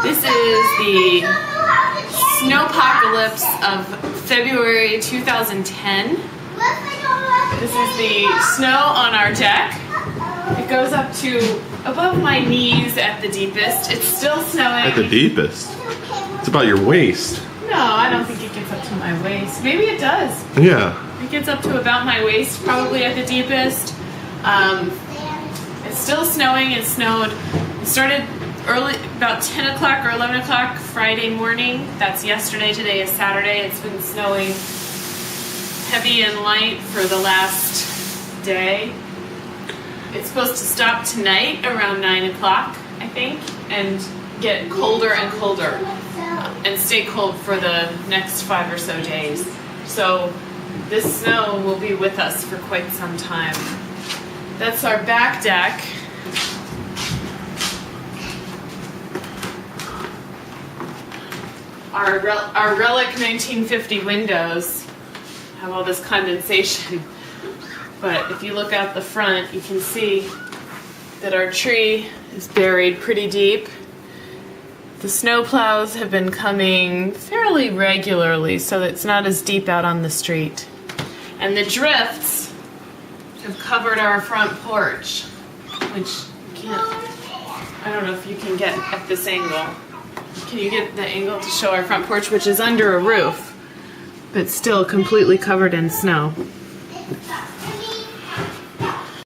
This is the snowpocalypse of February 2010. This is the snow on our deck. It goes up to above my knees at the deepest. It's still snowing. At the deepest? It's about your waist. No, I don't think it gets up to my waist. Maybe it does. Yeah. It gets up to about my waist, probably at the deepest. It's still snowing. It snowed. It started early, about 10 o'clock or 11 o'clock Friday morning. That's yesterday. Today is Saturday. It's been snowing heavy and light for the last day. It's supposed to stop tonight around 9 o'clock, I think, and get colder and colder and stay cold for the next 5 or so days. So this snow will be with us for quite some time. That's our back deck. Our relic 1950 windows have all this condensation. But if you look out the front, you can see that our tree is buried pretty deep. The snow plows have been coming fairly regularly, so it's not as deep out on the street. And the drifts have covered our front porch, which I don't know if you can get at this angle. Can you get the angle to show our front porch, which is under a roof, but still completely covered in snow?